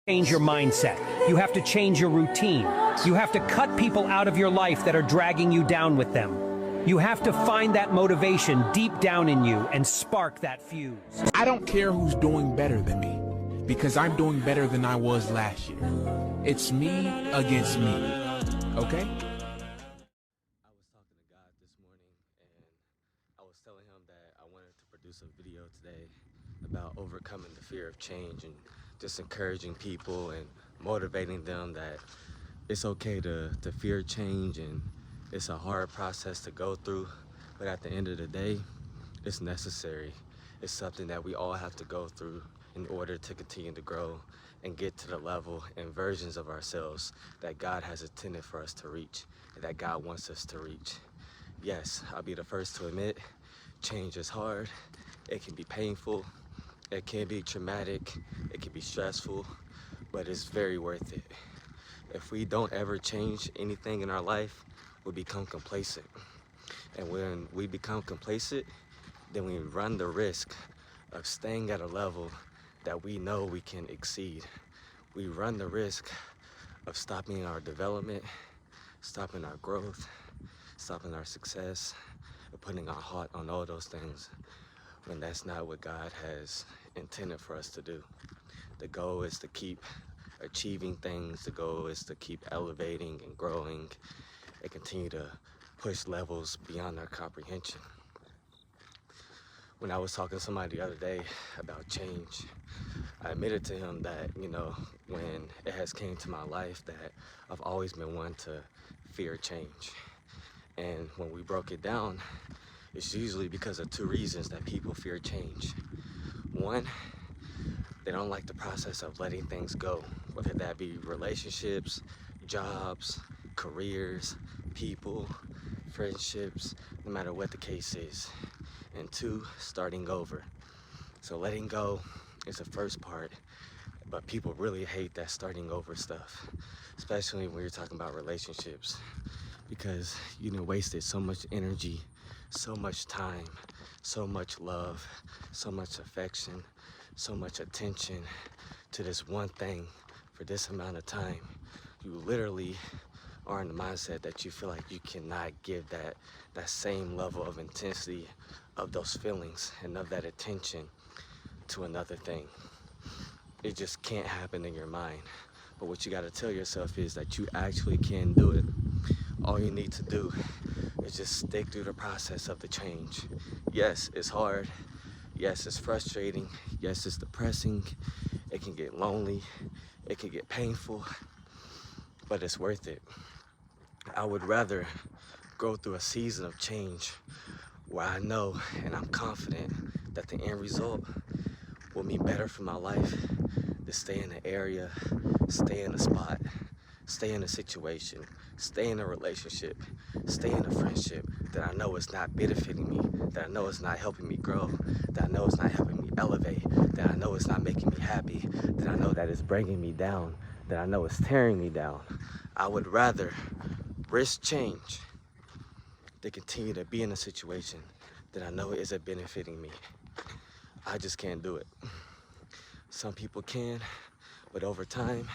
change your mindset. You have to change your routine. You have to cut people out of your life that are dragging you down with them. You have to find that motivation deep down in you and spark that fuse. I don't care who's doing better than me, because I'm doing better than I was last year. It's me against me, okay? I was talking to God this morning, and I was telling him that I wanted to produce a video today about overcoming the fear of change and just encouraging people and motivating them that it's okay to fear change, and it's a hard process to go through, but at the end of the day, it's necessary. It's something that we all have to go through in order to continue to grow and get to the level and versions of ourselves that God has intended for us to reach and that God wants us to reach. Yes, I'll be the first to admit, change is hard. It can be painful. It can be traumatic. It can be stressful, but it's very worth it. If we don't ever change anything in our life, we become complacent. And when we become complacent, then we run the risk of staying at a level that we know we can exceed. We run the risk of stopping our development, stopping our growth, stopping our success, and putting our heart on all those things when that's not what God has intended for us to do. The goal is to keep achieving things. The goal is to keep elevating and growing and continue to push levels beyond our comprehension. When I was talking to somebody the other day about change, I admitted to him that, when it has came to my life that I've always been one to fear change. And when we broke it down, it's usually because of two reasons that people fear change. One, they don't like the process of letting things go, whether that be relationships, jobs, careers, people, friendships, no matter what the case is. And two, starting over. So letting go is the first part, but people really hate that starting over stuff, especially when you're talking about relationships, because wasted so much energy, so much time, so much love, so much affection, so much attention to this one thing for this amount of time. You literally are in the mindset that you feel like you cannot give that same level of intensity of those feelings and of that attention to another thing. It just can't happen in your mind. But what you got to tell yourself is that you actually can do it. All you need to do is just stick through the process of the change. Yes, it's hard. Yes, it's frustrating. Yes, it's depressing. It can get lonely. It can get painful, but it's worth it. I would rather go through a season of change where I know and I'm confident that the end result will be better for my life to stay in the area, stay in a spot, stay in a situation, stay in a relationship, stay in a friendship that I know is not benefiting me, that I know is not helping me grow, that I know is not helping me elevate, that I know is not making me happy, that I know that is bringing me down, that I know is tearing me down. I would rather risk change than continue to be in a situation that I know isn't benefiting me. I just can't do it. Some people can, but over time,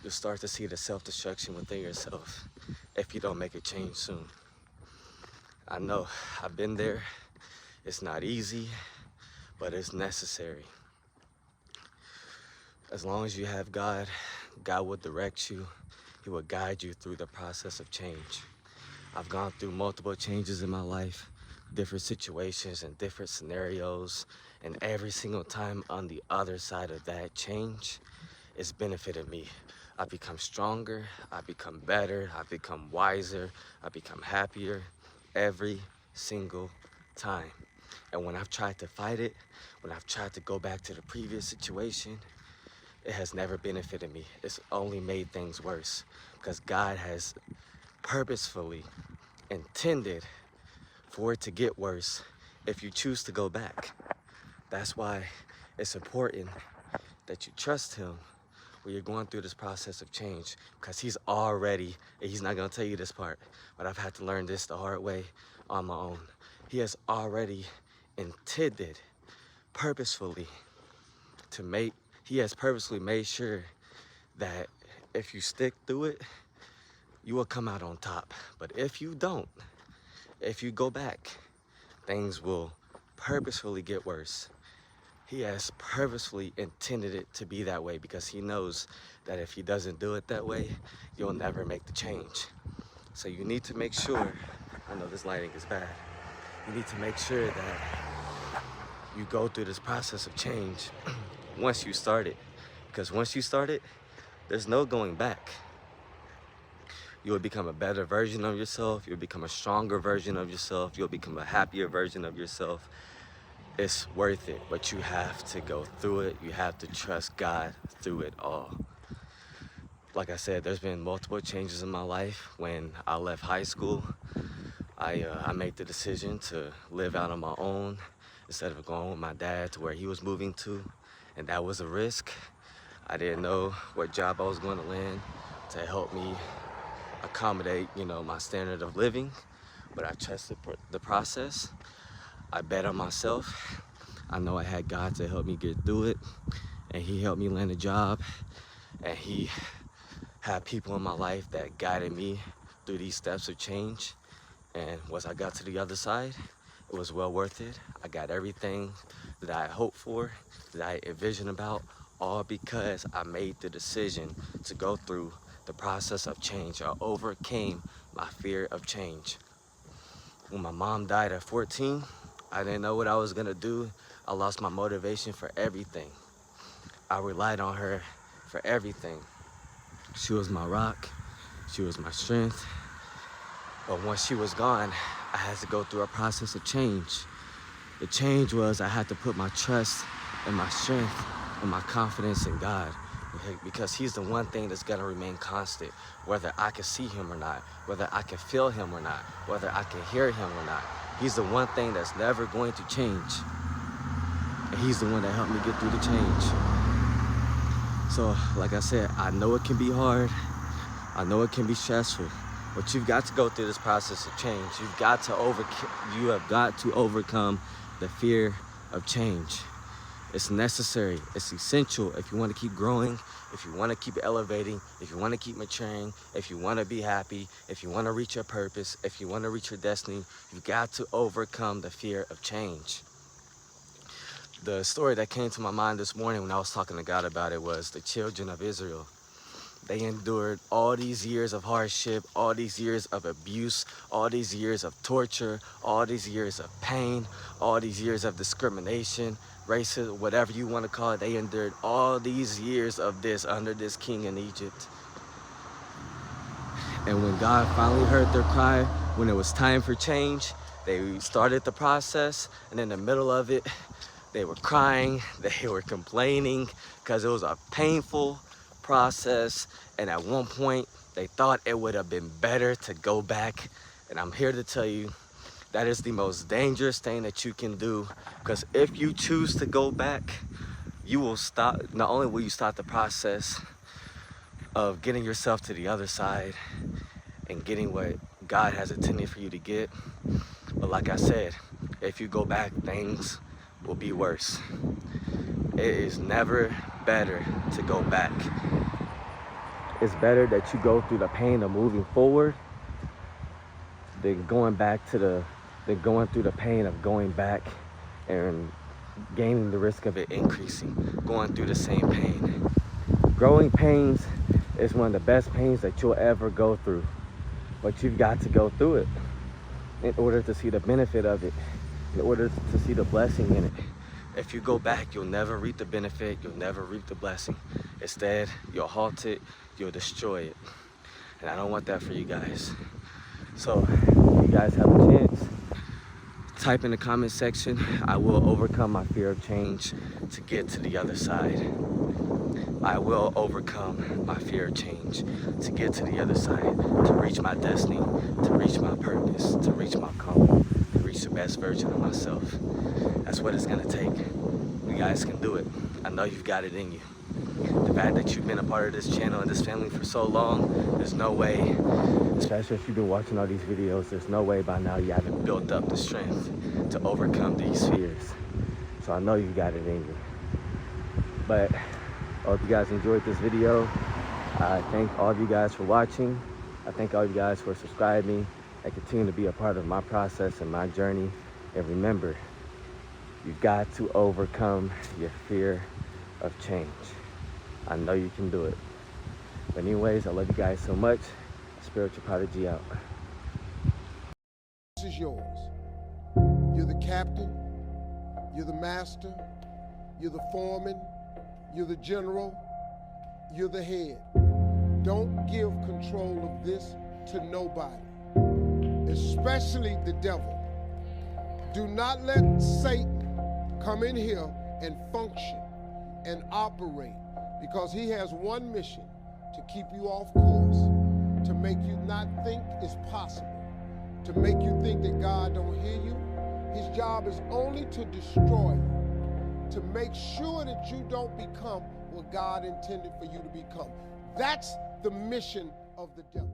you'll start to see the self-destruction within yourself if you don't make a change soon. I know, I've been there. It's not easy, but it's necessary. As long as you have God, God will direct you. He will guide you through the process of change. I've gone through multiple changes in my life, different situations and different scenarios, and every single time on the other side of that change, it's benefited me. I've become stronger, I've become better, I've become wiser, I've become happier every single time. And when I've tried to fight it, when I've tried to go back to the previous situation, it has never benefited me. It's only made things worse, because God has purposefully intended for it to get worse if you choose to go back. That's why it's important that you trust Him when you're going through this process of change, because He's not gonna tell you this part, but I've had to learn this the hard way on my own. He has already intended purposefully he has purposely made sure that if you stick through it, you will come out on top. But if you don't, if you go back, things will purposefully get worse. He has purposefully intended it to be that way because he knows that if he doesn't do it that way, you'll never make the change. So you need to make sure, I know this lighting is bad, you need to make sure that you go through this process of change once you start it. Because once you start it, there's no going back. You will become a better version of yourself. You'll become a stronger version of yourself. You'll become a happier version of yourself. It's worth it, but you have to go through it. You have to trust God through it all. Like I said, there's been multiple changes in my life. When I left high school, I made the decision to live out on my own instead of going with my dad to where he was moving to. And that was a risk. I didn't know what job I was going to land to help me accommodate, my standard of living. But I trusted the process. I bet on myself. I know I had God to help me get through it, and he helped me land a job, and he had people in my life that guided me through these steps of change. And once I got to the other side, it was well worth it. I got everything that I hoped for, that I envisioned about, all because I made the decision to go through the process of change. I overcame my fear of change. When my mom died at 14, I didn't know what I was gonna do. I lost my motivation for everything. I relied on her for everything. She was my rock, she was my strength. But once she was gone, I had to go through a process of change. The change was I had to put my trust and my strength and my confidence in God, because he's the one thing that's gonna remain constant, whether I can see him or not, whether I can feel him or not, whether I can hear him or not. He's the one thing that's never going to change. And he's the one that helped me get through the change. So, like I said, I know it can be hard. I know it can be stressful, but you've got to go through this process of change. You have got to overcome the fear of change. It's necessary, it's essential if you want to keep growing, if you want to keep elevating, if you want to keep maturing, if you want to be happy, if you want to reach your purpose, if you want to reach your destiny, you've got to overcome the fear of change. The story that came to my mind this morning when I was talking to God about it was the children of Israel. They endured all these years of hardship, all these years of abuse, all these years of torture, all these years of pain, all these years of discrimination, racism, whatever you want to call it. They endured all these years of this under this king in Egypt. And when God finally heard their cry, when it was time for change, they started the process, and in the middle of it, they were crying, they were complaining, because it was a painful process, and at one point they thought it would have been better to go back. And I'm here to tell you that is the most dangerous thing that you can do, because if you choose to go back, you will stop. Not only will you stop the process of getting yourself to the other side and getting what God has intended for you to get, but like I said, if you go back, things will be worse. It is never better to go back. It's better that you go through the pain of moving forward than going through the pain of going back and gaining the risk of it increasing, going through the same pain. Growing pains is one of the best pains that you'll ever go through, but you've got to go through it in order to see the benefit of it, in order to see the blessing in it. If you go back, you'll never reap the benefit, you'll never reap the blessing. Instead, you'll halt it, you'll destroy it. And I don't want that for you guys. So, if you guys have a chance, type in the comment section, I will overcome my fear of change to get to the other side. I will overcome my fear of change to get to the other side, to reach my destiny, to reach my purpose, to reach my calling, to reach the best version of myself. That's what it's gonna take. You guys can do it. I know you've got it in you. The fact that you've been a part of this channel and this family for so long, there's no way, especially if you've been watching all these videos, there's no way by now you haven't built up the strength to overcome these fears. So I know you got it in you. But I hope you guys enjoyed this video. I thank all of you guys for watching. I thank all of you guys for subscribing and continue to be a part of my process and my journey. And remember, you've got to overcome your fear of change. I know you can do it. But anyways, I love you guys so much. Spiritual Prodigy out. This is yours. You're the captain, you're the master, you're the foreman, you're the general, you're the head. Don't give control of this to nobody, especially the devil. Do not let Satan come in here and function and operate, because he has one mission: to keep you off course, to make you not think it's possible, to make you think that God don't hear you. His job is only to destroy you, to make sure that you don't become what God intended for you to become. That's the mission of the devil.